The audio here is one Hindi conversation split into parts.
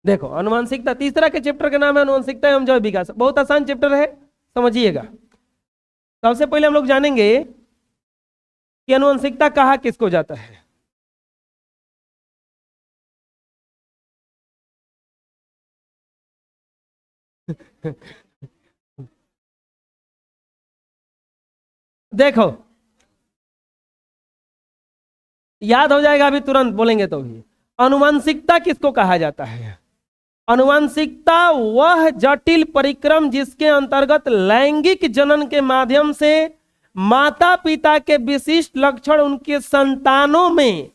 देखो अनुवांशिकता, तीसरा के चैप्टर का नाम है अनुवांशिकता एवं जैव विकास। बहुत आसान चैप्टर है, समझिएगा। सबसे पहले हम लोग जानेंगे कि अनुवांशिकता कहा किसको जाता है। देखो याद हो जाएगा, अभी तुरंत बोलेंगे तो भी। अनुवांशिकता किसको कहा जाता है? अनुवांशिकता वह जटिल परिक्रम जिसके अंतर्गत लैंगिक जनन के माध्यम से माता पिता के विशिष्ट लक्षण उनके संतानों में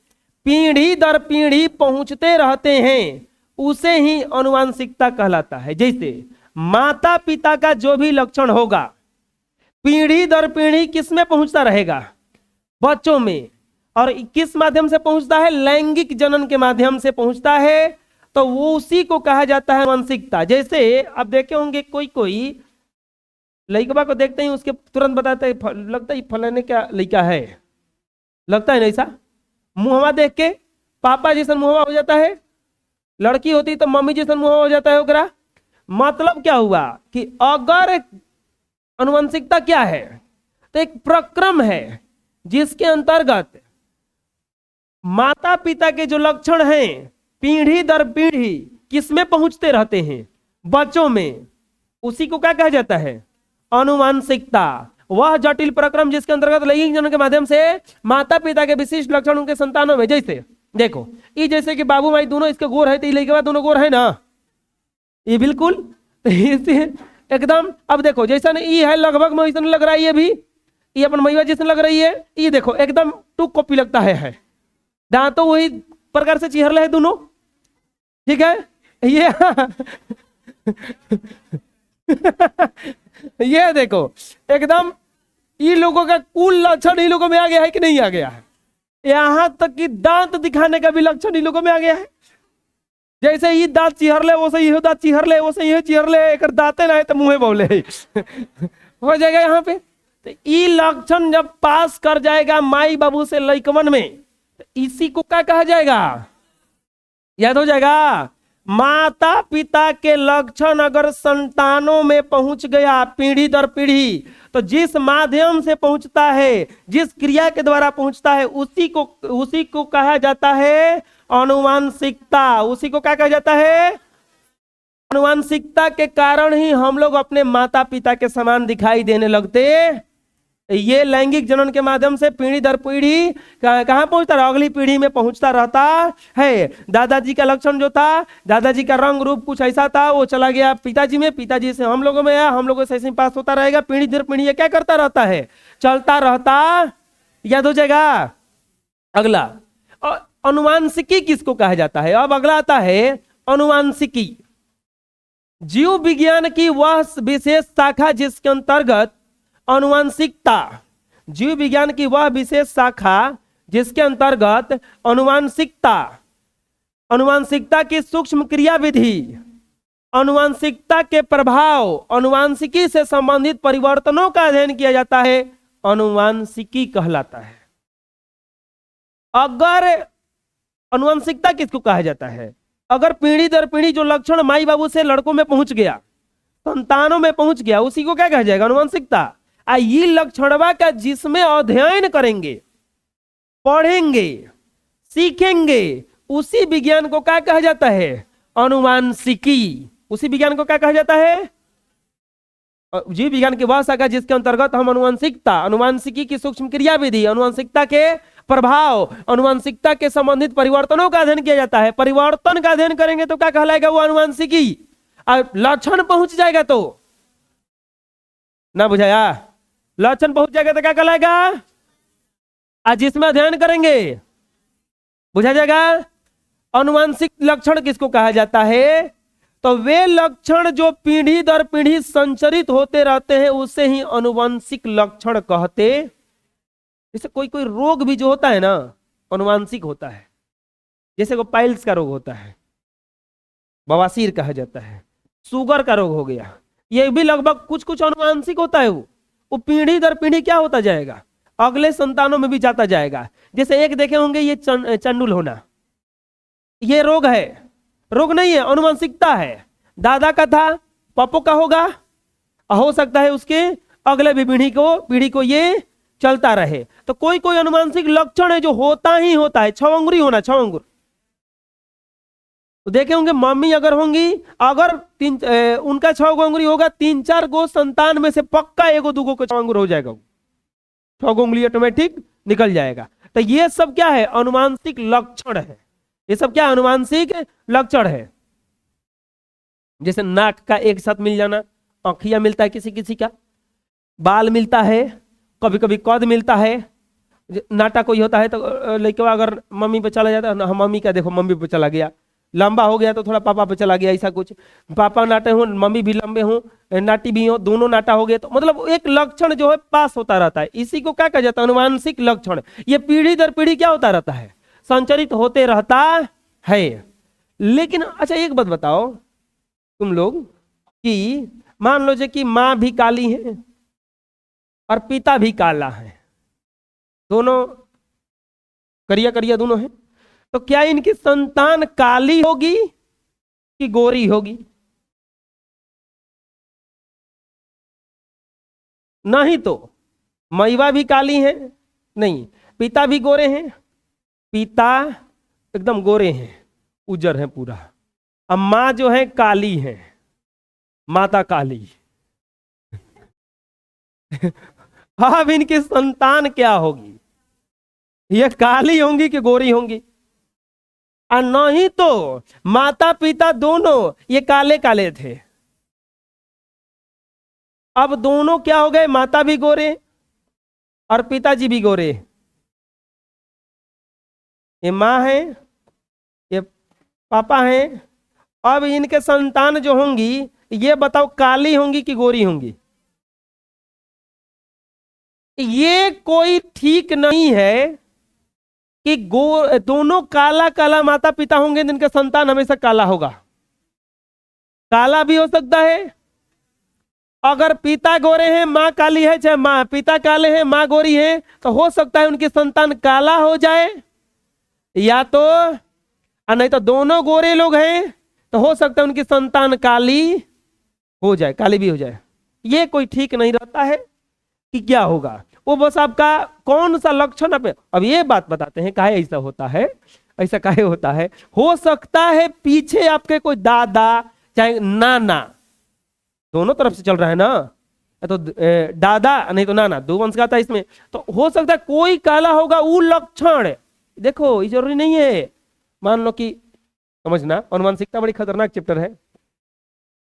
पीढ़ी दर पीढ़ी पहुंचते रहते हैं, उसे ही अनुवांशिकता कहलाता है। जैसे माता पिता का जो भी लक्षण होगा पीढ़ी दर पीढ़ी किस में पहुंचता रहेगा? बच्चों में। और किस माध्यम से पहुंचता है? लैंगिक जनन के माध्यम से पहुंचता है, तो वो उसी को कहा जाता है अनुवांशिकता। जैसे अब देखे होंगे कोई कोई लड़का को देखते ही उसके तुरंत बताते हैं, लगता है फलाने क्या लड़का है, लगता है ना ऐसा। मुहवा देख के पापा जैसा मुहवा हो जाता है, लड़की होती तो मम्मी जैसा मुहवा हो जाता है ओकरा। मतलब क्या हुआ कि अगर अनुवांशिकता क्या है तो एक प्रक्रम है जिसके अंतर्गत माता पिता के जो लक्षण हैं पीढ़ी दर पीढ़ी किसमें पहुंचते रहते हैं? बच्चों में। उसी को क्या कहा जाता है? अनुवांशिकता। वह जटिल प्रक्रम जिसके अंतर्गत लैंगिक जनन के माध्यम से माता पिता के विशिष्ट लक्षण उनके संतानों में, जैसे देखो ये जैसे कि बाबू माई दोनों इसके गोर है तो लड़के बाद दोनों गोर है ना, ये बिल्कुल एकदम। अब देखो जैसा ये है लगभग में वैसा लग रहा है, ये भी ये अपन मैया जैसे लग रही है। ये देखो एकदम टू कॉपी लगता है, दांतों वही प्रकार से चिहरले है दोनों, ठीक है। ये ये देखो एकदम ये लोगों का कुल लक्षण इन लोगों में आ गया है कि नहीं आ गया है? यहां तक कि दांत दिखाने का भी लक्षण इन लोगों में आ गया है। जैसे ये दांत चिहरले वैसे ये दांत चिहरले वैसे ये चिहरले, एक दांते ना है तो मुंहे बोले हो जाएगा यहाँ पे। तो ये लक्षण जब पास कर जाएगा माई बाबू से लइकवन में, तो इसी को क्या कहा जाएगा? याद हो जाएगा। माता पिता के लक्षण अगर संतानों में पहुंच गया पीढ़ी दर पीढ़ी, तो जिस माध्यम से पहुंचता है, जिस क्रिया के द्वारा पहुंचता है, उसी को कहा जाता है अनुवांशिकता। उसी को क्या कहा जाता है? अनुवांशिकता के कारण ही हम लोग अपने माता पिता के समान दिखाई देने लगते। ये लैंगिक जनन के माध्यम से पीढ़ी दर पीढ़ी कहां पहुंचता रहा? अगली पीढ़ी में पहुंचता रहता है। दादाजी का लक्षण जो था, दादाजी का रंग रूप कुछ ऐसा था, वो चला गया पिताजी में, पिताजी से हम लोगों में आया, हम लोगों से ऐसे पास होता रहेगा। पीढ़ी दर पीढ़ी ये क्या करता रहता है? चलता रहता। याद हो जाएगा। अगला अनुवांशिकी किसको कहा जाता है? अब अगला आता है अनुवांशिकी। जीव विज्ञान की वह विशेष शाखा जिसके अंतर्गत अनुवांशिकता, जीव विज्ञान की वह विशेष शाखा जिसके अंतर्गत अनुवांशिकता की सूक्ष्म क्रियाविधि, अनुवांशिकता के प्रभाव, अनुवांशिकी से संबंधित परिवर्तनों का अध्ययन किया जाता है, अनुवांशिकी कहलाता है। अगर अनुवांशिकता किसको कहा जाता है? अगर पीढ़ी दर पीढ़ी जो लक्षण माई बाबू से लड़कों में पहुंच गया, संतानों में पहुंच गया, उसी को क्या कहा जाएगा? अनुवांशिकता। ये लक्षणवा का जिसमें अध्ययन करेंगे, पढ़ेंगे, सीखेंगे, उसी विज्ञान को क्या कहा जाता है? अनुवांशिकी। उसी विज्ञान को क्या कहा जाता है? जीव विज्ञान की वह शाखा जिसके अंतर्गत हम अनुवांशिकता, अनुवांशिकी की सूक्ष्म क्रियाविधि, अनुवांशिकता के प्रभाव, अनुवांशिकता के संबंधित परिवर्तनों का अध्ययन किया जाता है। परिवर्तन का अध्ययन करेंगे तो क्या कहलाएगा? वो अनुवांशिकी। लक्षण पहुंच जाएगा तो ना, बुझाया? लक्षण पहुंच जाएगा तो क्या कहलाएगा? आज जिसमें अध्ययन करेंगे बुझा जाएगा। अनुवांशिक लक्षण किसको कहा जाता है? तो वे लक्षण जो पीढ़ी दर पीढ़ी संचरित होते रहते हैं उसे ही अनुवांशिक लक्षण कहते। जैसे कोई कोई रोग भी जो होता है ना अनुवांशिक होता है। जैसे को पाइल्स का रोग होता है, बवासीर कहा जाता है, शुगर का रोग हो गया, ये भी लगभग कुछ कुछ अनुवांशिक होता है। वो पीढ़ी दर पीढ़ी क्या होता जाएगा? अगले संतानों में भी जाता जाएगा। जैसे एक देखे होंगे ये चंडुल होना, ये रोग है, रोग नहीं है, अनुवांशिकता है। दादा का था, पापो का होगा, हो सकता है उसके अगले भी पीढ़ी को ये चलता रहे। तो कोई कोई अनुवांशिक लक्षण है जो होता ही होता है। 6 अंगुरी होना, 6 अंगुर। तो देखे होंगे मम्मी अगर होंगी, अगर उनका 6 अंगुरी होगा, 3-4 गो संतान में से पक्का 1-2 को 6 अंगुर हो जाएगा, 6 उंगली ऑटोमेटिक निकल जाएगा। तो ये सब क्या है? अनुवांशिक लक्षण है। ये सब क्या अनुवांशिक लक्षण है। जैसे नाक का एक साथ मिल जाना, आँखिया मिलता है किसी किसी का, बाल मिलता है, कभी कभी कद मिलता है। नाटा कोई होता है तो लेकिन अगर मम्मी पे चला जाता है, मम्मी का देखो मम्मी पे चला गया, लंबा हो गया तो थोड़ा पापा पे चला गया, ऐसा कुछ। पापा नाटे हो, मम्मी भी लंबे हो, नाटी भी हो, दोनों नाटा हो गए, तो मतलब एक लक्षण जो है पास होता रहता है। इसी को क्या कहा जाता है? अनुवांशिक लक्षण। ये पीढ़ी दर पीढ़ी क्या होता रहता है? संचरित होते रहता है। लेकिन अच्छा एक बात बताओ तुम लोग, कि मान लो कि माँ भी काली है और पिता भी काला है, दोनों करिया करिया दोनों है, तो क्या इनकी संतान काली होगी कि गोरी होगी? नहीं तो मैवा भी काली है, नहीं, पिता भी गोरे हैं, पिता एकदम गोरे हैं, उजर है पूरा। अब माँ जो है काली है, माता काली। अब इनकी संतान क्या होगी? ये काली होंगी कि गोरी होंगी? और नहीं तो माता पिता दोनों ये काले काले थे, अब दोनों क्या हो गए? माता भी गोरे और पिताजी भी गोरे। ये माँ है, ये पापा है। अब इनके संतान जो होंगी, ये बताओ काली होंगी कि गोरी होंगी? ये कोई ठीक नहीं है कि दोनों काला काला माता पिता होंगे, जिनका संतान हमेशा काला होगा। काला भी हो सकता है, अगर पिता गोरे हैं माँ काली है, चाहे माँ पिता काले हैं माँ गोरी है, तो हो सकता है उनकी संतान काला हो जाए, या तो नहीं तो दोनों गोरे लोग हैं तो हो सकता है उनकी संतान काली हो जाए, काली भी हो जाए। ये कोई ठीक नहीं रहता है कि क्या होगा। वो बस आपका कौन सा लक्षण आप, अब ये बात बताते हैं काहे ऐसा होता है, ऐसा काहे होता है। हो सकता है पीछे आपके कोई दादा चाहे नाना, दोनों तरफ से चल रहा है ना, तो दादा नहीं तो नाना, दो वंश का था इसमें, तो हो सकता है कोई काला होगा, वो लक्षण। देखो ये जरूरी नहीं है। मान लो कि समझना, अनुवांशिकता बड़ी खतरनाक चैप्टर है।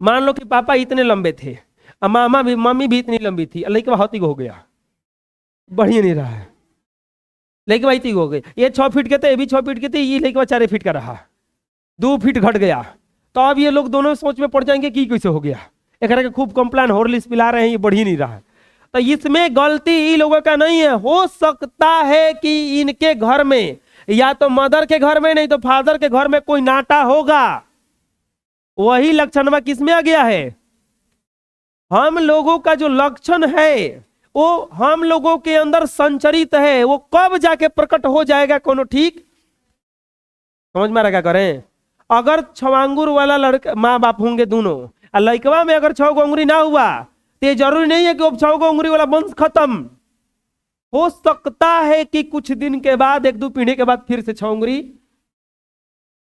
मान लो कि पापा इतने लंबे थे, मामा भी मम्मी भी इतनी लंबी थी, लेकिन हौती हो गया, बढ़िया नहीं रहा है, लेकिन भाई हो गई। ये 6 फीट के थे, ये भी 6 फीट के थे, ये लेकिन 4 फीट का रहा, 2 फीट घट गया। तो अब ये लोग दोनों सोच में पड़ जाएंगे कि कैसे हो गया, एक खूब कॉम्प्लान हॉर्लिक्स पिला रहे हैं, ये बढ़ ही नहीं रहा है। तो इसमें गलती इन लोगों का नहीं है। हो सकता है कि इनके घर में, या तो मदर के घर में नहीं तो फादर के घर में कोई नाटा होगा। वही लक्षण किसमें आ गया है? हम लोगों का जो लक्षण है वो हम लोगों के अंदर संचरित है। वो कब जाके प्रकट हो जाएगा कोनो ठीक समझ में आ रहा? क्या करें? अगर 6 अंगुर वाला लड़का माँ बाप होंगे दोनों, और लड़कवा में अगर 6 अंगुरी ना हुआ, तो ये जरूरी नहीं है कि वो 6 अंगुरी वाला वंश खत्म। हो सकता है कि कुछ दिन के बाद, 1-2 पीढ़ी के बाद फिर से 6 अंगुरी,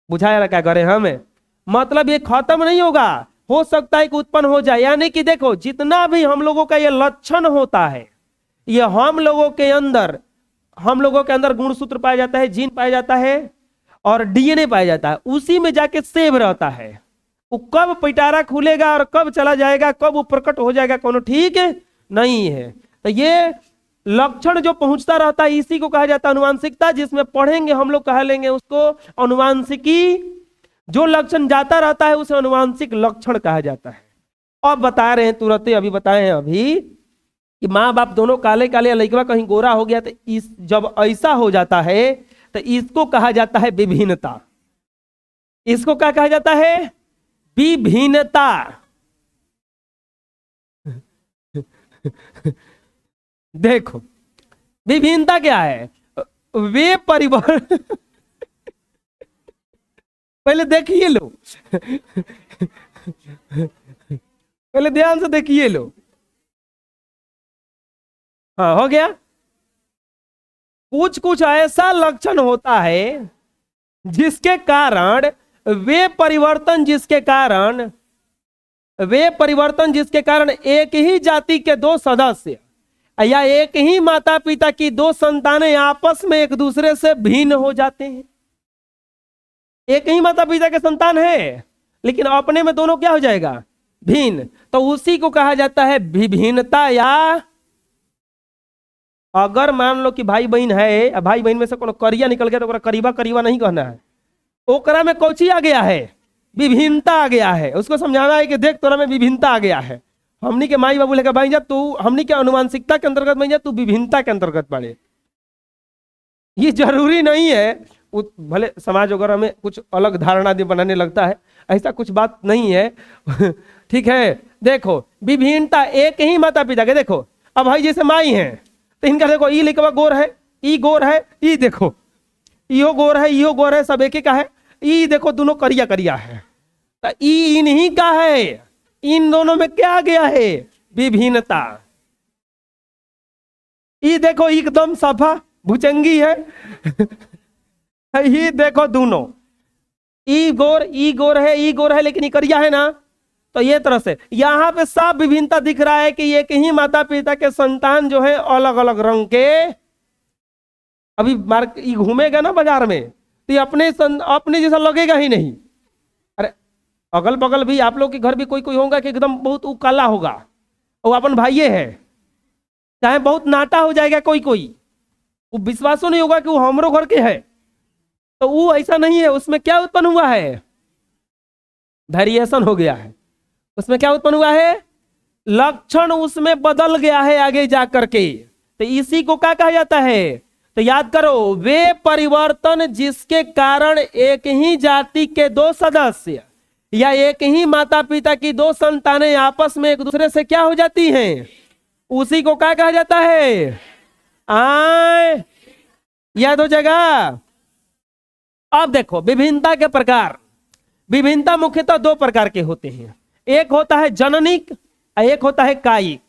बुझाया क्या करें हमें, मतलब ये खत्म नहीं होगा, हो सकता है कि उत्पन्न हो जाए। यानी कि देखो, जितना भी हम लोगों का ये लक्षण होता है, ये हम लोगों के अंदर गुणसूत्र पाया जाता है, जीन पाया जाता है और डीएनए पाया जाता है, उसी में जाके सेव रहता है। वो कब पिटारा खुलेगा और कब चला जाएगा, कब वो प्रकट हो जाएगा, कोनो ठीक नहीं है। तो ये लक्षण जो पहुंचता रहता है, इसी को कहा जाता है अनुवांशिकता, जिसमें पढ़ेंगे हम लोग, कह लेंगे उसको अनुवांशिकी। जो लक्षण जाता रहता है उसे अनुवांशिक लक्षण कहा जाता है। अब बता रहे हैं तुरंत, अभी बताए हैं अभी कि माँ बाप दोनों काले काले, लड़का कहीं गोरा हो गया, तो इस जब ऐसा हो जाता है तो इसको कहा जाता है विभिन्नता। इसको क्या कहा जाता है? विभिन्नता। देखो विभिन्नता क्या है? वे परिवर्तन पहले देखिए लो पहले ध्यान से देखिए लो। हाँ, हो गया। कुछ कुछ ऐसा लक्षण होता है जिसके कारण वे परिवर्तन जिसके कारण एक ही जाति के दो सदस्य या एक ही माता पिता की दो संतानें आपस में एक दूसरे से भिन्न हो जाते हैं। एक ही माता पिता के संतान है लेकिन अपने में दोनों क्या हो जाएगा, भिन्न। तो उसी को कहा जाता है विभिन्नता। या अगर मान लो कि भाई बहन है, भाई बहन में से कोनो करिया निकल गया तो ओकरा करीबा करीबा नहीं कहना है, ओकरा में कौची आ गया है, विभिन्नता आ गया है। उसको समझाना है कि देख तोरा में विभिन्नता आ गया है। हमनी के माई बाबू लेकर भाई जा तू, हमनी के अनुवांशिकता के अंतर्गत बन जा, तू विभिन्नता के अंतर्गत पड़े। ये जरूरी नहीं है, भले समाज वगैरह में कुछ अलग धारणा बनाने लगता है, ऐसा कुछ बात नहीं है ठीक है। देखो विभिन्नता, एक ही माता पिता के, देखो अब भाई जैसे माई है तो इनका देखो ई लिखवा गोर है, ई गोर है, ई देखो इहो गोर है, इहो गोर है, सब एक का है। ई देखो दोनों करिया करिया है, तो ई इन्हीं का है। इन दोनों में क्या आ गया है, विभिन्नता। ई देखो एकदम सफा भुजंगी है ये देखो दोनों ई गोर है, ई गोर है, लेकिन ई करिया है ना। तो ये तरह से यहां पे सब विभिन्नता दिख रहा है कि एक ही माता पिता के संतान जो है अलग अलग रंग के। अभी घूमेगा ना बाजार में तो ये अपने जैसा लगेगा ही नहीं। अरे अगल बगल भी आप लोग के घर भी कोई कोई होगा कि एकदम बहुत काला होगा, वो अपन भाइये है, चाहे बहुत नाटा हो जाएगा कोई कोई, वो विश्वास नहीं होगा कि वो हमरो घर के है। तो वो ऐसा नहीं है, उसमें क्या उत्पन्न हुआ है, वेरिएशन हो गया है। उसमें क्या उत्पन्न हुआ है, लक्षण उसमें बदल गया है आगे जा करके। तो इसी को क्या कहा जाता है, तो याद करो, वे परिवर्तन जिसके कारण एक ही जाति के दो सदस्य या एक ही माता पिता की दो संतानें आपस में एक दूसरे से क्या हो जाती हैं, उसी को क्या कहा जाता है, आए याद हो जाएगा। अब देखो विभिन्नता के प्रकार, विभिन्नता मुख्यतः दो प्रकार के होते हैं, एक होता है जननिक, एक होता है कायिक।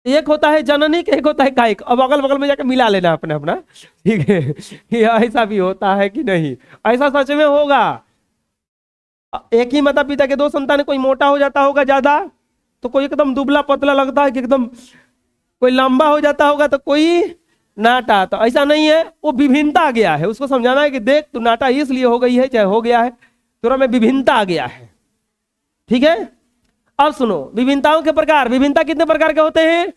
एक होता है जननिक, एक होता है कायिक। अब अगल बगल में जाकर मिला लेना अपने अपना, ठीक है, ये ऐसा भी होता है कि नहीं, ऐसा सच में होगा। एक ही माता पिता के दो संतान, कोई मोटा हो जाता होगा ज्यादा तो कोई एकदम दुबला पतला लगता है कि एकदम, कोई लंबा हो जाता होगा तो कोई नाटा। तो ऐसा नहीं है, वो विभिन्नता आ गया है। उसको समझाना है कि देख तू नाटा इसलिए हो गई है, चाहे हो गया है, तुरा में विभिन्नता आ गया है। ठीक है, अब सुनो विभिन्नताओं के प्रकार। विभिन्नता कितने प्रकार के होते हैं,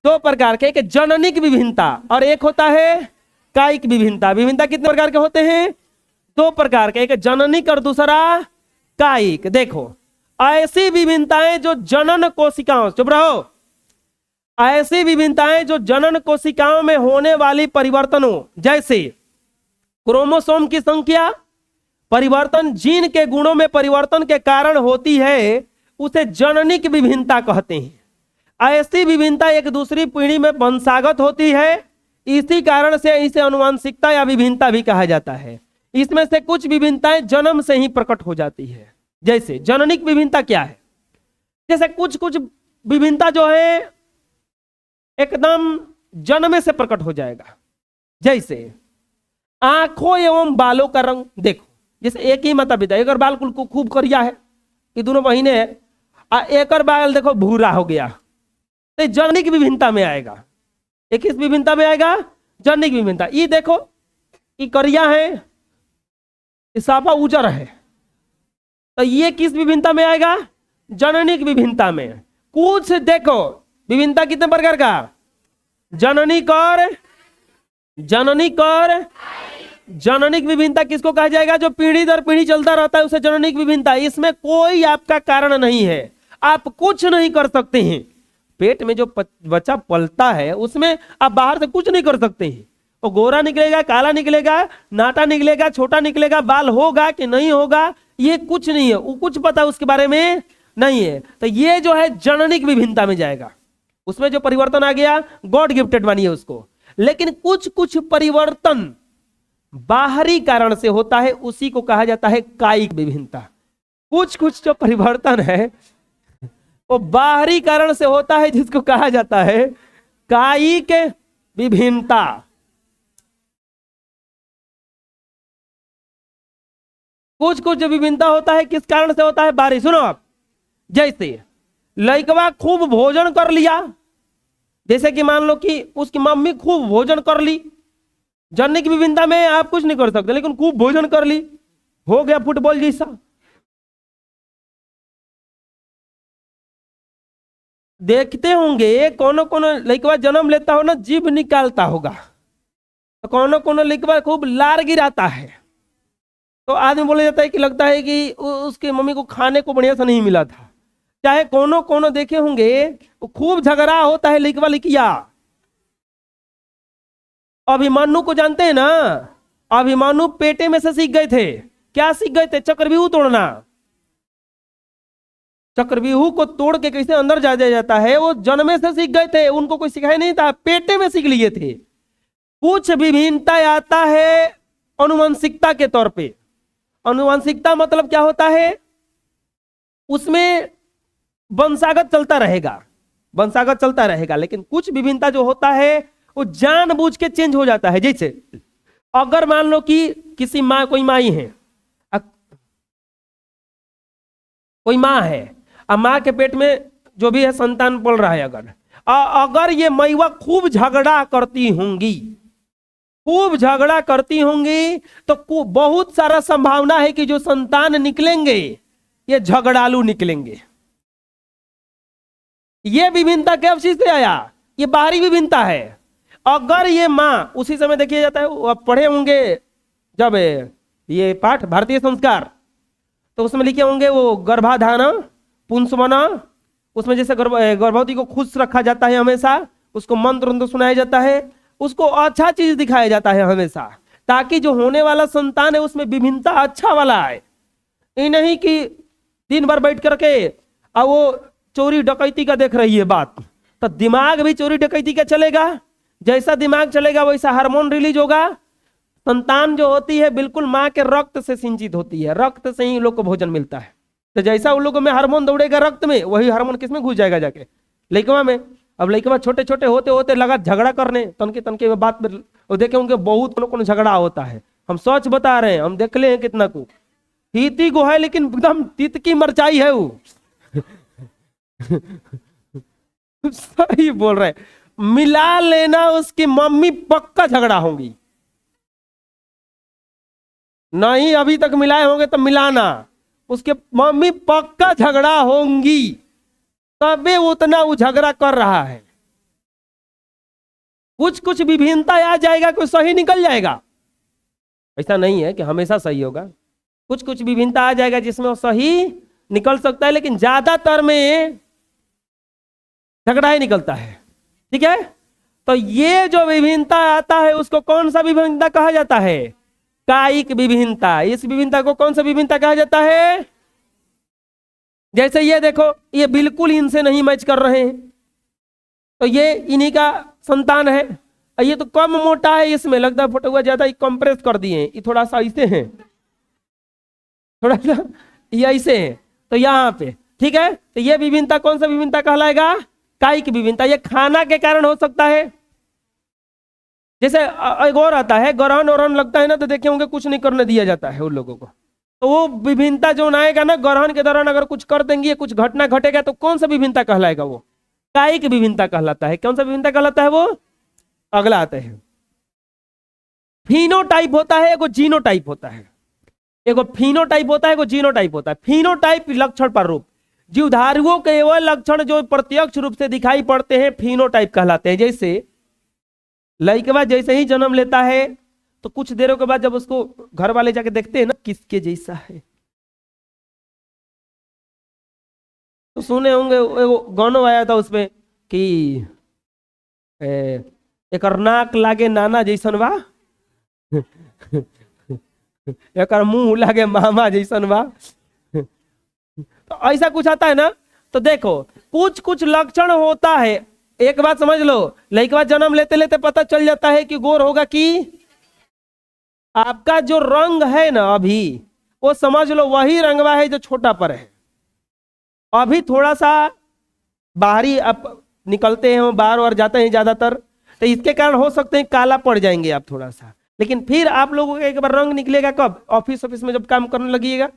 दो प्रकार के, एक जननिक विभिन्नता और एक होता है कायिक विभिन्नता। विभिन्नता कितने प्रकार के होते हैं, दो प्रकार के, एक जननिक और दूसरा कायिक। देखो ऐसी विभिन्नताएं जो जनन कोशिकाओं, चुप रहो, ऐसी विभिन्नताएं जो जनन कोशिकाओं में होने वाली परिवर्तनों, जैसे क्रोमोसोम की संख्या परिवर्तन, जीन के गुणों में परिवर्तन के कारण होती है, उसे जननिक विभिन्नता कहते हैं। ऐसी विभिन्नता एक दूसरी पीढ़ी में वंशागत होती है, इसी कारण से इसे अनुवांशिकता या विभिन्नता भी कहा जाता है। इसमें से कुछ विभिन्नताएं जन्म से ही प्रकट हो जाती है। जैसे जननिक विभिन्नता क्या है, जैसे कुछ कुछ विभिन्नता जो है एकदम जन्म से प्रकट हो जाएगा। जैसे आंखों एवं बालों का रंग, देखो जैसे एक ही माता पिता, एक बाल खूब करिया है, ये दोनों महीने है, एक बाल देखो भूरा हो गया, तो जननिक विभिन्नता में आएगा। ये किस विभिन्नता में आएगा, जननिक विभिन्नता। ये देखो ये करिया है, ये साफा उजर है, तो ये किस विभिन्नता में आएगा, जननिक विभिन्नता में। कुछ देखो विभिन्नता कितने प्रकार का, जननिक और जननिक विभिन्नता किसको कहा जाएगा, जो पीढ़ी दर पीढ़ी चलता रहता है, उसे जननिक विभिन्नता। इसमें कोई आपका कारण नहीं है, आप कुछ नहीं कर सकते हैं। पेट में जो बच्चा पलता है उसमें आप बाहर से कुछ नहीं कर सकते हैं। वो गोरा निकलेगा, काला निकलेगा, नाटा निकलेगा, छोटा निकलेगा, बाल होगा कि नहीं होगा, ये कुछ नहीं है, वो कुछ पता उसके बारे में नहीं है। तो ये जो है जननिक विभिन्नता में जाएगा। उसमें जो परिवर्तन आ गया गॉड गिफ्टेड मानिए उसको। लेकिन कुछ कुछ परिवर्तन बाहरी कारण से होता है उसी को कहा जाता है कायिक विभिन्नता। कुछ कुछ जो परिवर्तन है वो बाहरी कारण से होता है जिसको कहा जाता है कायिक विभिन्नता। कुछ कुछ जो विभिन्नता होता है किस कारण से होता है बाहरी। सुनो आप, जैसे लड़कवा खूब भोजन कर लिया, जैसे कि मान लो कि उसकी मम्मी खूब भोजन कर ली, जानने की विभिन्नता में आप कुछ नहीं कर सकते, लेकिन खूब भोजन कर ली, हो गया फुटबॉल जैसा। देखते होंगे कोनो कोनो लड़कवा जन्म लेता हो ना जीभ निकालता होगा, तो कोनो कोनो लड़कवा खूब लार गिराता है, तो आदमी बोला जाता है कि लगता है कि उसके मम्मी को खाने को बढ़िया से नहीं मिला था। चाहे कोनो कोनो देखे होंगे खूब झगड़ा होता है लड़कवा लड़किया। अभिमन्यु को जानते हैं ना, अभिमन्यु पेटे में से सीख गए थे। क्या सीख गए थे? चक्रव्यूह तोड़ना। चक्रव्यूह को तोड़ के कैसे अंदर जाता है वो जन्मे से सीख गए थे, उनको कोई सिखाया नहीं था, पेटे में सीख लिए थे। कुछ विभिन्नता आता है अनुवंशिकता के तौर पे। अनुवंशिकता मतलब क्या होता है? उसमें वंशागत चलता रहेगा, वंशागत चलता रहेगा, लेकिन कुछ विभिन्नता जो होता है वो जानबूझ के चेंज हो जाता है। जैसे अगर मान लो कि किसी माँ, कोई माई है, कोई माँ है, अब माँ के पेट में जो भी है संतान पल रहा है, अगर ये मैवा खूब झगड़ा करती होंगी, खूब झगड़ा करती होंगी, तो बहुत सारा संभावना है कि जो संतान निकलेंगे ये झगड़ालू निकलेंगे। ये विभिन्नता क्या चीज से आया? ये बाहरी विभिन्नता है। अगर ये माँ, उसी समय देखिए जाता है, आप पढ़े होंगे जब ये पाठ भारतीय संस्कार, तो उसमें लिखे होंगे वो गर्भाधान पुंसवना, उसमें जैसे गर्भवती को खुश रखा जाता है हमेशा, उसको मंत्र सुनाया जाता है, उसको अच्छा चीज दिखाया जाता है हमेशा, ताकि जो होने वाला संतान है उसमें विभिन्नता अच्छा वाला आए। ये नहीं कि दिन भर बैठ करके अब वो चोरी डकैती का देख रही है बात, तो दिमाग भी चोरी डकैती का चलेगा। जैसा दिमाग चलेगा वैसा हार्मोन रिलीज होगा। संतान जो होती है बिल्कुल माँ के रक्त से सिंचित होती है, रक्त से ही लोग को भोजन मिलता है। तो जैसा उन लोगों में हार्मोन दौड़ेगा रक्त में, वही हार्मोन किसमें घुस जाएगा जाके? लड़कवा में। अब लड़कवा छोटे छोटे होते होते लगा झगड़ा करने, तनके तनके में बात में देखे होंगे बहुत लोगों को झगड़ा होता है। हम सच बता रहे हैं, हम देख ले हैं कितना को तीती को है, लेकिन एकदम तीत की मरचाई है वो। सही बोल रहे, मिला लेना, उसकी मम्मी पक्का झगड़ा होंगी। नहीं अभी तक मिलाए होंगे तो मिलाना, उसके मम्मी पक्का झगड़ा होंगी, तबे उतना वो झगड़ा कर रहा है। कुछ कुछ विभिन्नता आ जाएगा, कोई सही निकल जाएगा, ऐसा नहीं है कि हमेशा सही होगा। कुछ कुछ विभिन्नता आ जाएगा जिसमें वो सही निकल सकता है, लेकिन ज्यादातर में झगड़ा ही निकलता है। ठीक है, तो ये जो विभिन्नता आता है उसको कौन सा विभिन्नता कहा जाता है? कायिक विभिन्नता। इस विभिन्नता को कौन सा विभिन्नता कहा जाता है? जैसे ये देखो, ये बिल्कुल इनसे नहीं मैच कर रहे हैं, तो ये इन्हीं का संतान है। ये तो कम मोटा है, इसमें लगता है फोटो हुआ ज्यादा कंप्रेस कर दिए, ये थोड़ा सा ऐसे है, थोड़ा सा ये ऐसे है, तो यहाँ पे ठीक है। तो ये विभिन्नता कौन सा विभिन्नता कहलाएगा? कायिक विभिन्नता। ये खाना के कारण हो सकता है। जैसे एक और आता है ग्रहण और लगता है ना, तो देखे होंगे कुछ नहीं करने दिया जाता है उन लोगों को, तो वो विभिन्नता जो आएगा ना, ग्रहण के दौरान अगर कुछ कर देंगे, कुछ घटना घटेगा, तो कौन सा विभिन्नता कहलाएगा? वो कायिक विभिन्नता कहलाता है। कौन सा विभिन्नता कहलाता है वो? अगला आता है फिनोटाइप होता है, एगो जीनोटाइप होता है। एगो फिनोटाइप होता है, एगो जीनोटाइप होता है। फिनोटाइप लक्षण पर रूप, जीवधारुओं के वो लक्षण जो प्रत्यक्ष रूप से दिखाई पड़ते हैं फिनोटाइप कहलाते हैं। जैसे लड़का जैसे ही जन्म लेता है तो कुछ देरों के बाद जब उसको घर वाले जाके देखते हैं ना किसके जैसा है, तो सुने होंगे वो गाना आया था उसमें कि एक नाक लागे नाना जैसन बा, एक मुंह लागे मामा जैसन बा, तो ऐसा कुछ आता है ना। तो देखो कुछ कुछ लक्षण होता है। एक बात समझ लो, लड़का जन्म लेते लेते पता चल जाता है कि गोर होगा कि आपका जो रंग है ना अभी, वो समझ लो वही रंगवा है जो छोटा पर है। अभी थोड़ा सा बाहरी आप निकलते हैं, बाहर और जाते हैं ज्यादातर, तो इसके कारण हो सकते हैं काला पड़ जाएंगे आप थोड़ा सा। लेकिन फिर आप लोगों का एक बार रंग निकलेगा कब? ऑफिस में जब काम करने लगिएगा,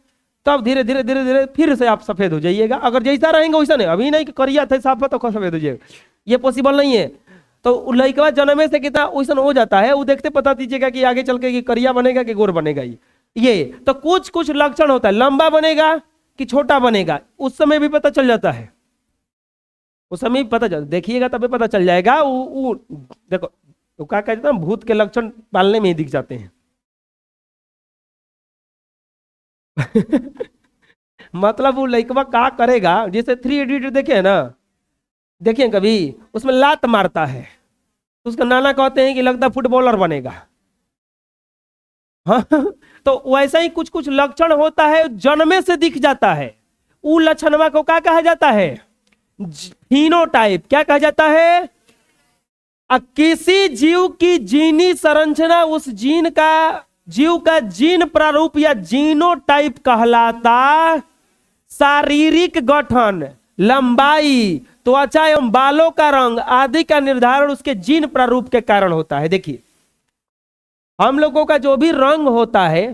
तब धीरे धीरे धीरे धीरे फिर से आप सफेद हो जाइएगा। अगर जैसा रहेंगे वैसा नहीं, अभी नहीं कि करिया थे साफ तो सफेद हो जाएगा, ये पॉसिबल नहीं है। तो लड़का जन्मे से कितना वैसा हो जाता है, वो देखते पता दीजिएगा कि आगे चल के कि करिया बनेगा कि गोर बनेगा। ये तो कुछ कुछ लक्षण होता है, लंबा बनेगा कि छोटा बनेगा, उस समय भी पता चल जाता है। उस समय भी पता चल, देखिएगा तभी पता चल जाएगा। वो देखो तो क्या कहते हैं, भूत के लक्षण पालने में ही दिख जाते हैं। मतलब वो लड़का क्या करेगा, जैसे 3 इडियट देखे है ना, देखिए कभी, उसमें लात मारता है तो उसका नाना कहते हैं कि लगता फुटबॉलर बनेगा। हाँ, तो वैसा ही कुछ कुछ लक्षण होता है, जन्मे से दिख जाता है। वो लक्षणवा को क्या कहा जाता है? फिनोटाइप। क्या कहा जाता है? किसी जीव की जीनी संरचना, उस जीन का, जीव का जीन प्रारूप या जीनोटाइप कहलाता। शारीरिक गठन, लंबाई, त्वचा एवं बालों का रंग आदि का निर्धारण उसके जीन प्रारूप के कारण होता है। देखिए हम लोगों का जो भी रंग होता है,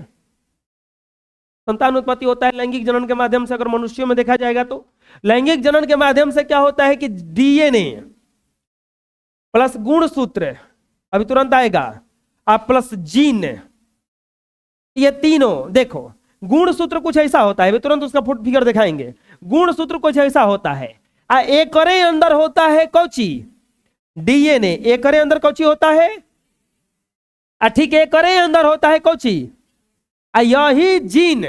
संतान उत्पत्ति होता है लैंगिक जनन के माध्यम से। अगर मनुष्यों में देखा जाएगा तो लैंगिक जनन के माध्यम से क्या होता है कि डीएनए प्लस गुणसूत्र, अभी तुरंत आएगा, आप प्लस जीन, ये तीनों देखो। गुणसूत्र कुछ ऐसा होता है, तुरंत उसका फुट फिगर दिखाएंगे। गुणसूत्र कुछ ऐसा होता है, एकरे अंदर होता है कौची? डीएनए। एकरे अंदर कौची होता है? ठीक, एकरे अंदर होता है कौची? यही जीन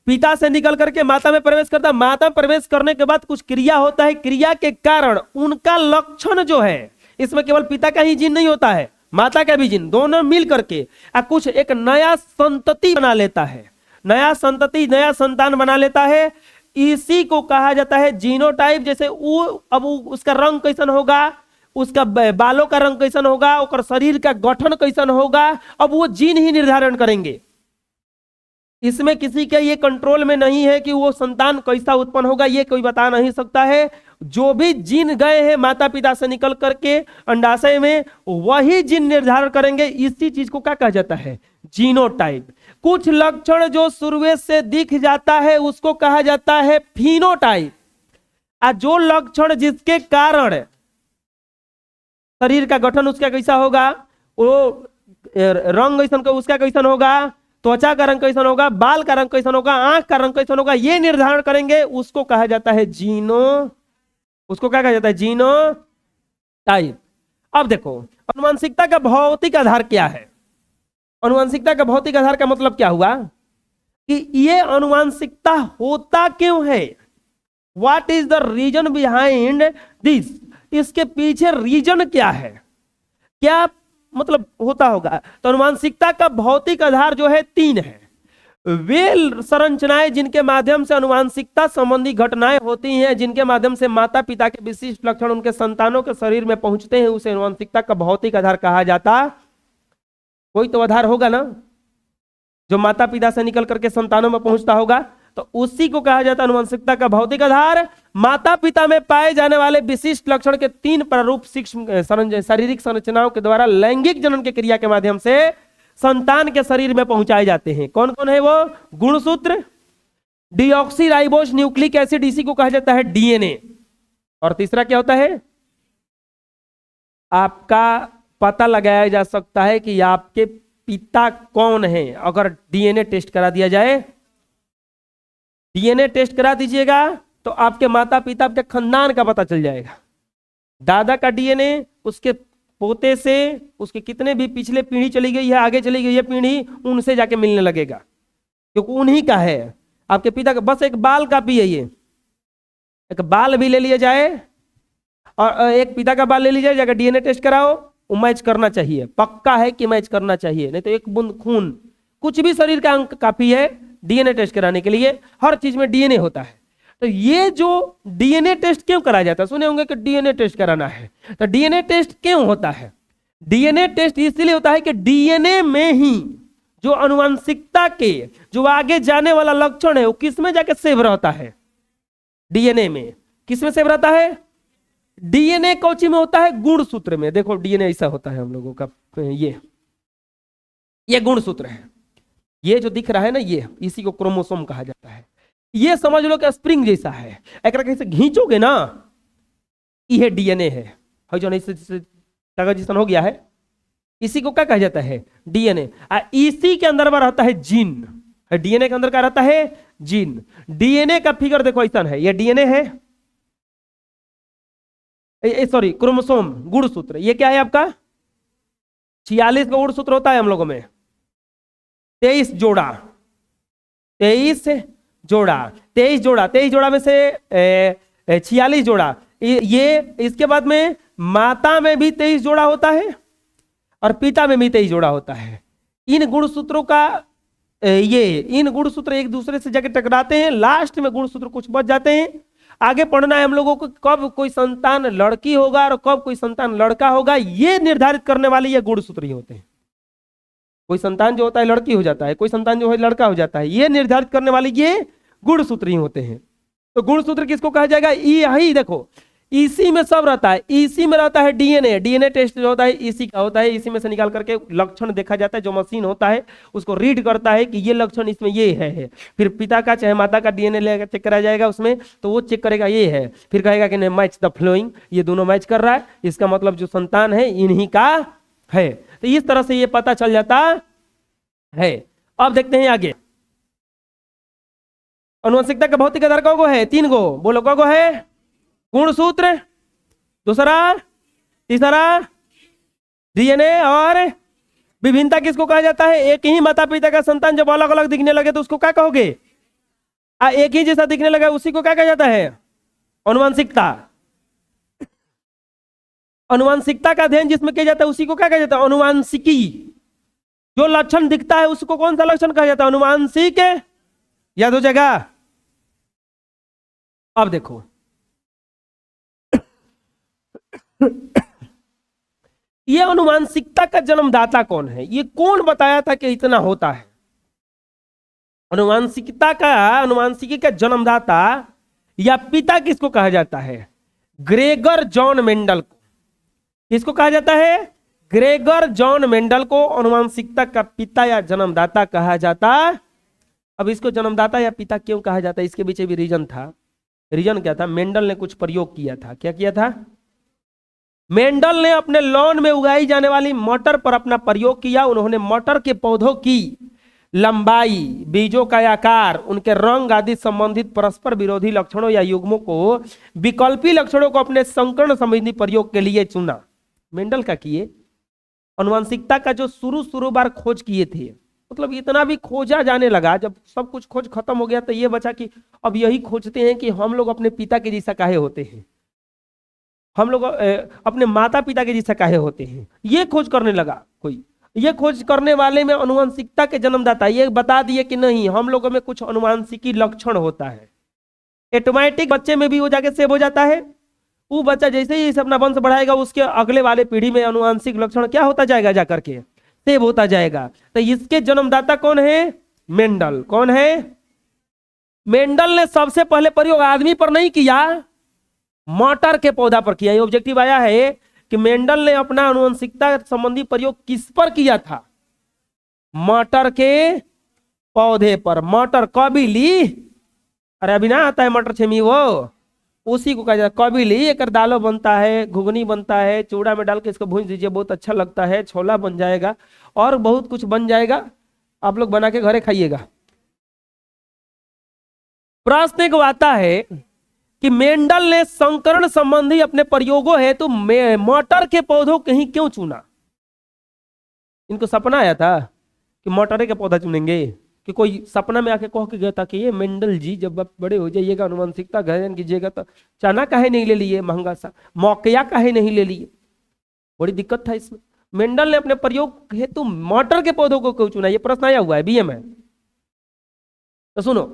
पिता से निकल करके माता में प्रवेश करता है। माता में प्रवेश करने के बाद कुछ क्रिया होता है, क्रिया के कारण उनका लक्षण जो है, इसमें केवल पिता का ही जीन नहीं होता है, माता का भी जीन, दोनों मिल करके कुछ एक नया संतति बना लेता है, नया संतति, नया संतान बना लेता है। इसी को कहा जाता है जीनोटाइप। जैसे वो अब उसका रंग कैसन होगा, उसका बालों का रंग कैसन होगा, और शरीर का गठन कैसन होगा, अब वो जीन ही निर्धारण करेंगे। इसमें किसी का ये कंट्रोल में नहीं है कि वो संतान कैसा उत्पन्न होगा, ये कोई बता नहीं सकता है। जो भी जीन गए हैं माता पिता से निकल करके अंडाशय में, वही जीन निर्धारण करेंगे। इसी चीज को क्या कहा जाता है? जीनोटाइप। कुछ लक्षण जो शुरू से दिख जाता है उसको कहा जाता है फिनोटाइप। जो लक्षण जिसके कारण शरीर का गठन उसका कैसा होगा, वो रंग कैसन का उसका कैसन होगा, त्वचा का रंग कैसन होगा, बाल का रंग कैसन होगा, आंख का रंग कैसन होगा, ये निर्धारण करेंगे, उसको कहा जाता है उसको क्या कहा जाता है? जीनोटाइप। अब देखो अनुवांशिकता का भौतिक आधार क्या है? अनुवांशिकता का भौतिक आधार का मतलब क्या हुआ कि ये अनुवांशिकता होता क्यों है? What is the reason behind this? इसके पीछे रीजन क्या है, क्या मतलब होता होगा? तो अनुवांशिकता का भौतिक आधार जो है 3 है। वे संरचनाएं जिनके माध्यम से अनुवांशिकता संबंधी घटनाएं होती हैं, जिनके माध्यम से माता पिता के विशिष्ट लक्षण उनके संतानों के शरीर में पहुंचते हैं, उसे अनुवांशिकता का भौतिक आधार कहा जाता। कोई तो आधार होगा ना जो माता पिता से निकल करके संतानों में पहुंचता होगा, तो उसी को कहा जाता है अनुवांशिकता का भौतिक आधार। माता पिता में पाए जाने वाले विशिष्ट लक्षण के 3 प्रारूप शारीरिक संरचनाओं के द्वारा लैंगिक जनन की क्रिया के माध्यम से संतान के शरीर में पहुंचाए जाते हैं। कौन कौन है वो? गुणसूत्र, डीऑक्सीराइबोस न्यूक्लिक एसिड, इसी को कहा जाता है डीएनए। और तीसरा क्या होता है? आपका पता लगाया जा सकता है कि आपके पिता कौन है अगर डीएनए टेस्ट करा दिया जाए। डीएनए टेस्ट करा दीजिएगा तो आपके माता पिता, आपके खानदान का पता चल जाएगा। दादा का डीएनए उसके पोते से, उसके कितने भी पिछले पीढ़ी चली गई है, आगे चली गई है पीढ़ी, उनसे जाके मिलने लगेगा, क्योंकि उन्हीं का है। आपके पिता का बस एक बाल कापी है, ये एक बाल भी ले लिया जाए और एक पिता का बाल ले लिया जाए, जाकर डीएनए टेस्ट कराओ, वो मैच करना चाहिए, पक्का है कि मैच करना चाहिए। नहीं तो एक बूंद खून, कुछ भी शरीर का अंग काफी है डीएनए टेस्ट कराने के लिए। हर चीज में डीएनए होता है। तो ये जो डीएनए टेस्ट क्यों कराया जाता है? सुने होंगे कि डीएनए टेस्ट कराना है, तो डीएनए टेस्ट क्यों होता है? डीएनए टेस्ट इसलिए होता है कि डीएनए में ही जो अनुवांशिकता के जो आगे जाने वाला लक्षण है वो किस में जाके सेव रहता है, डीएनए में। किस में सेव रहता है? डीएनए कौची में होता है? गुणसूत्र में। देखो डीएनए ऐसा होता है हम लोगों का, ये गुणसूत्र है, ये जो दिख रहा है ना, ये इसी को क्रोमोसोम कहा जाता है। ये समझ लो कि स्प्रिंग जैसा है, एक कहीं से खींचोगे ना, ये डीएनए है, जो नहीं कागज जैसा हो गया है, इसी को क्या कहा जाता है? डीएनए। इसी के अंदर में रहता है जीन। डीएनए के अंदर क्या रहता है? जीन। डीएनए का फिगर देखो ऐसा है, ये डीएनए है, सॉरी क्रोमोसोम, गुणसूत्र। ये क्या है आपका? 46 का गुणसूत्र होता है हम लोगों में, 23 जोड़ा, 23 जोड़ा, 23 जोड़ा, 23 जोड़ा में से 46 जोड़ा। ये इसके बाद में माता में भी 23 जोड़ा होता है और पिता में भी 23 जोड़ा होता है। इन गुणसूत्रों का इन गुणसूत्र एक दूसरे से जाके टकराते हैं, लास्ट में गुणसूत्र कुछ बच जाते हैं। आगे पढ़ना है हम लोगों को, कब कोई संतान लड़की होगा और कब कोई संतान लड़का होगा, ये निर्धारित करने वाले ये गुणसूत्र ही होते हैं। कोई संतान जो होता है लड़की हो जाता है, कोई संतान जो है लड़का हो जाता है, ये निर्धारित करने वाले ये गुणसूत्र ही होते हैं। तो गुणसूत्र किसको कहा जाएगा? यही देखो, इसी में सब रहता है, इसी में रहता है डीएनए। डीएनए टेस्ट जो होता है इसी का होता है, इसी में से निकाल करके लक्षण देखा जाता है। जो मशीन होता है उसको रीड करता है कि ये लक्षण इसमें ये है। फिर पिता का चाहे माता का डीएनए लेकर चेक करा जाएगा उसमें, तो वो चेक करेगा ये है, फिर कहेगा कि नहीं मैच द फ्लोइंग, ये दोनों मैच कर रहा है, इसका मतलब जो संतान है इन्हीं का है। तो इस तरह से ये पता चल जाता है। अब देखते हैं आगे, अनुवंशिकता का भौतिक आधार कौन है? 3 गो, बोलो कौन है? गुणसूत्र, दूसरा, तीसरा डीएनए, और विभिन्नता किसको कहा जाता है? एक ही माता पिता का संतान जब अलग अलग दिखने लगे तो उसको क्या कहोगे? एक ही जैसा दिखने लगा उसी को क्या कहा जाता है? अनुवांशिकता। अनुवांशिकता का अध्ययन जिसमें किया जाता है उसी को क्या कहा जाता है? अनुवांशिकी। जो लक्षण दिखता है उसको कौन सा लक्षण कहा जाता है? अनुवांशिक। याद हो जाएगा। अब देखो ये अनुवांशिकता का जन्मदाता कौन है? ये कौन बताया था कि इतना होता है? अनुवांशिकी का जन्मदाता या पिता किसको कहा जाता है? ग्रेगर जॉन मेंडल को। किसको कहा जाता है? ग्रेगर जॉन मेंडल को अनुवांशिकता का पिता या जन्मदाता कहा जाता। अब इसको जन्मदाता या पिता क्यों कहा जाता है, इसके पीछे भी रीजन था। रीजन क्या था? मेंडल ने कुछ प्रयोग किया था। क्या किया था? मेंडल ने अपने लॉन में उगाई जाने वाली मटर पर अपना प्रयोग किया। उन्होंने मटर के पौधों की लंबाई, बीजों का आकार, उनके रंग आदि संबंधित परस्पर विरोधी लक्षणों या युग्मों को, विकल्पी लक्षणों को अपने संकर्ण संबंधी प्रयोग के लिए चुना। मेंडल का किए अनुवांशिकता का जो शुरू बार खोज किए थे, मतलब इतना भी खोजा जाने लगा, जब सब कुछ खोज खत्म हो गया तो ये बचा कि अब यही खोजते हैं कि हम लोग अपने पिता के जैसा काहे होते हैं, हम लोग अपने माता पिता के जैसा काहे होते हैं, ये खोज करने लगा कोई। ये खोज करने वाले में अनुवांशिकता के जन्मदाता ये बता दिए कि नहीं, हम लोगों में कुछ अनुवांशिकी लक्षण होता है। ऑटोमेटिक बच्चे में भी वो जाके सेव हो जाता है। वो बच्चा जैसे ही अपना वंश बढ़ाएगा उसके अगले वाले पीढ़ी में अनुवांशिक लक्षण क्या होता जाएगा, जाकर के सेव होता जाएगा। तो इसके जन्मदाता कौन है? मेंडल। कौन है? मेंडल ने सबसे पहले प्रयोग आदमी पर नहीं किया, मटर के पौधा पर किया। ये ऑब्जेक्टिव आया है कि मेंडल ने अपना अनुवंशिकता संबंधी प्रयोग किस पर किया था? मटर के पौधे पर। मटर कबीली, अरे अभी ना आता है मटर छेमी, वो उसी को कहा जाता है कबीली। एक दालो बनता है, घुगनी बनता है, चूड़ा में डाल के इसको भून दीजिए, बहुत अच्छा लगता है, छोला बन जाएगा और बहुत कुछ बन जाएगा। आप लोग बना के घरे खाइएगा। प्रश्न एक आता है कि मेंडल ने संकरण संबंधी अपने प्रयोगों है तो मटर के पौधों कहीं क्यों चुना? इनको सपना आया था कि मटर के पौधा चुनेंगे, कि कोई सपना में आके कह के गया था कि ये मेंडल जी जब आप बड़े हो जाइएगा अनुवंशिकता अध्ययन कीजिएगा तो चना काहे नहीं ले लिए, महंगा सा मौकया काहे नहीं ले लिए? बड़ी दिक्कत था इसमें। मेंडल ने अपने प्रयोग हेतु मटर के पौधों को क्यों चुना? ये प्रश्न आया हुआ है बीए में। तो सुनो,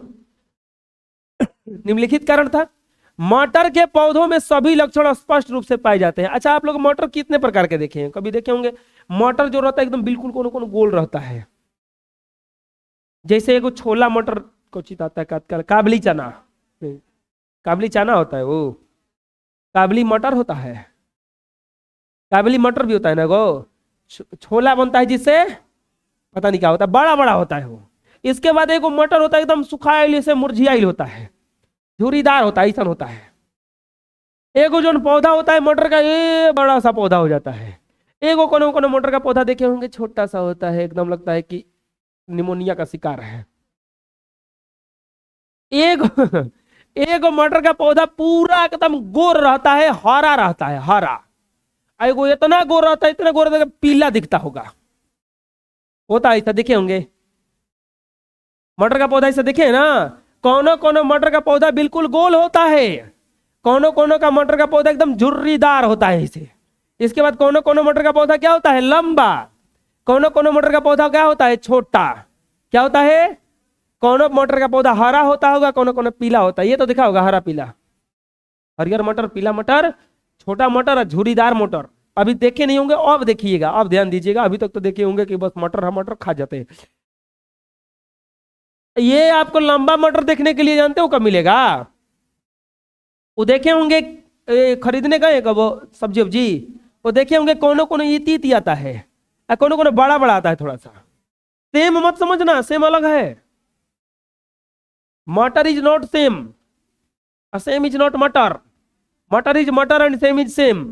निम्नलिखित कारण था। मटर के पौधों में सभी लक्षण स्पष्ट रूप से पाए जाते हैं। अच्छा, आप लोग मटर कितने प्रकार के देखे हैं? कभी देखे होंगे मटर जो रहता है एकदम बिल्कुल कोनो कोनो गोल रहता है, जैसे एगो छोला मटर को चिताता है, काबली चना, काबली चना होता है, वो काबली मटर होता है, काबली मटर भी होता है ना, वो छोला बनता है जिससे पता नहीं क्या होता है, बड़ा बड़ा होता है वो। इसके बाद एगो मटर होता है एकदम सुखाइल, जैसे मुरझियाइल होता है, झुरीदार होता है, ऐसा होता है। एगो जो पौधा होता है मटर का, ये बड़ा सा पौधा हो जाता है। एगो कोनो कोनो मटर का पौधा देखे होंगे छोटा सा होता है, एकदम लगता है कि निमोनिया का शिकार है। एगो एगो मटर का पौधा पूरा एकदम गोर रहता है, हरा रहता है, हरा। एगो इतना गोर रहता है, इतना गोर रहता है, पीला दिखता होगा, होता है ऐसा, देखे होंगे मटर का पौधा, ऐसा देखे ना। कोनो कोनो मटर का पौधा बिल्कुल गोल होता है, कोनो कोनो का मटर का पौधा एकदम झुर्रीदार होता है इसे। इसके बाद कोनो कोनो मटर का पौधा क्या होता है, लंबा। कोनो कोनो मटर का पौधा क्या होता है, छोटा। क्या होता है, कोनो मटर का पौधा हरा होता होगा, कोनो कोनो पीला होता है। ये तो देखा होगा हरा पीला, हरियर मटर, पीला मटर, छोटा मटर और झुरीदार मटर। अभी देखे नहीं होंगे, अब देखिएगा, अब ध्यान दीजिएगा। अभी तक तो देखे होंगे कि बस मटर हम मटर खा जाते हैं। ये आपको लंबा मटर देखने के लिए जानते हो कब मिलेगा? वो देखे होंगे खरीदने गए कब वो सब्जी वब्जी, वो देखे होंगे कोनो कोनो ये तीती आता है, कोनो कोनो बड़ा बड़ा आता है थोड़ा सा। सेम मत समझना, सेम अलग है। मटर is not same, same is not मटर, मटर इज मटर एंड सेम इज सेम।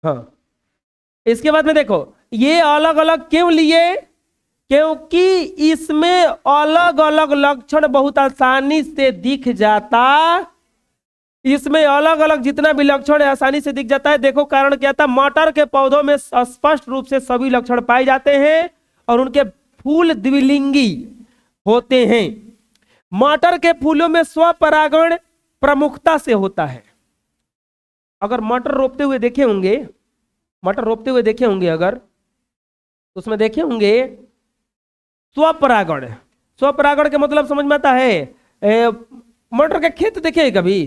हाँ, इसके बाद में देखो ये अलग अलग क्यों लिए, क्योंकि इसमें अलग अलग लक्षण बहुत आसानी से दिख जाता, इसमें अलग अलग जितना भी लक्षण है आसानी से दिख जाता है। देखो कारण क्या था, मटर के पौधों में स्पष्ट रूप से सभी लक्षण पाए जाते हैं और उनके फूल द्विलिंगी होते हैं। मटर के फूलों में स्वपरागण प्रमुखता से होता है। अगर मटर रोपते हुए देखे होंगे, मटर रोपते हुए देखे होंगे अगर, तो उसमें देखे होंगे स्वपरागण। स्वपरागण के मतलब समझ में आता है, मटर के खेत देखे कभी,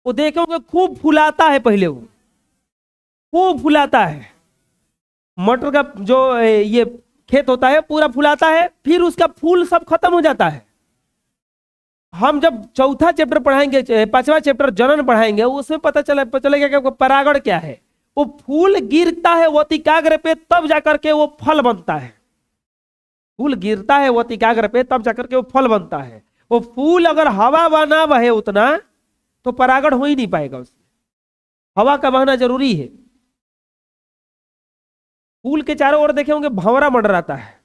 वो देखे होंगे खूब फुलाता है, पहले वो खूब फुलाता है, मटर का जो ये खेत होता है पूरा फुलाता है, फिर उसका फूल सब खत्म हो जाता है। हम जब चौथा चैप्टर पढ़ाएंगे, पांचवा चैप्टर जनन पढ़ाएंगे, उसमें पता चलेगा कि परागण क्या है। वो फूल गिरता है वतिकाग्र पे, तब जाकर के वो फल बनता है। फूल गिरता है वतिकाग्र पे, तब जाकर के वो फल बनता है। वो फूल अगर हवा बना बहे उतना, तो परागण हो ही नहीं पाएगा उसमें, हवा का बहना जरूरी है। फूल के चारों ओर देखे होंगे भंवरा मंडराता है,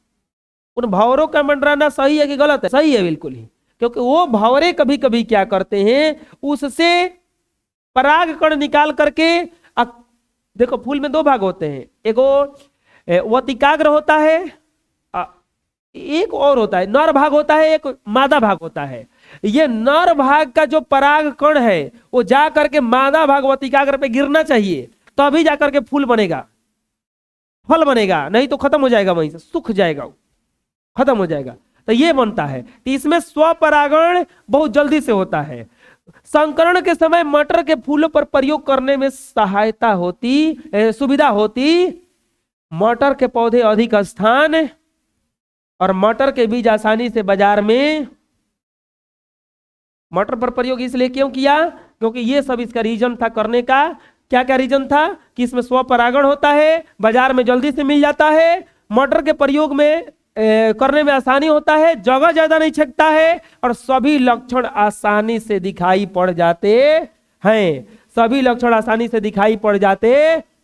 उन भंवरों का मंडराना सही है कि गलत है? सही है बिल्कुल ही, क्योंकि वो भंवरे कभी कभी क्या करते हैं, उससे पराग कण निकाल करके, देखो फूल में दो भाग होते हैं, एगो वतिकाग्र होता है, एक और होता है नर भाग होता है, एक मादा भाग होता है। ये नर भाग का जो पराग कण है वो जा करके मादा भाग वतिकाग्र पे गिरना चाहिए, तभी जाकर के फूल बनेगा, फल बनेगा, नहीं तो खत्म हो जाएगा, वहीं से सूख जाएगा, खत्म हो जाएगा। तो ये बनता है, तो इसमें स्वपरागण बहुत जल्दी से होता है। संकरण के समय मटर के फूलों पर प्रयोग करने में सहायता होती, सुविधा होती। मटर के पौधे अधिक स्थान और मटर के बीज आसानी से बाजार में, मटर पर प्रयोग इसलिए क्यों किया, क्योंकि ये सब इसका रीजन था करने का। क्या क्या रीजन था, कि इसमें स्वपरागण होता है, बाजार में जल्दी से मिल जाता है, मटर के प्रयोग में करने में आसानी होता है, जगह ज्यादा नहीं छकता है, और सभी लक्षण आसानी से दिखाई पड़ जाते हैं, सभी लक्षण आसानी से दिखाई पड़ जाते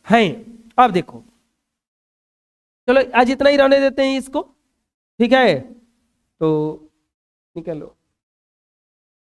हैं। अब देखो, चलो आज इतना ही रहने देते हैं इसको, ठीक है? तो निकलो।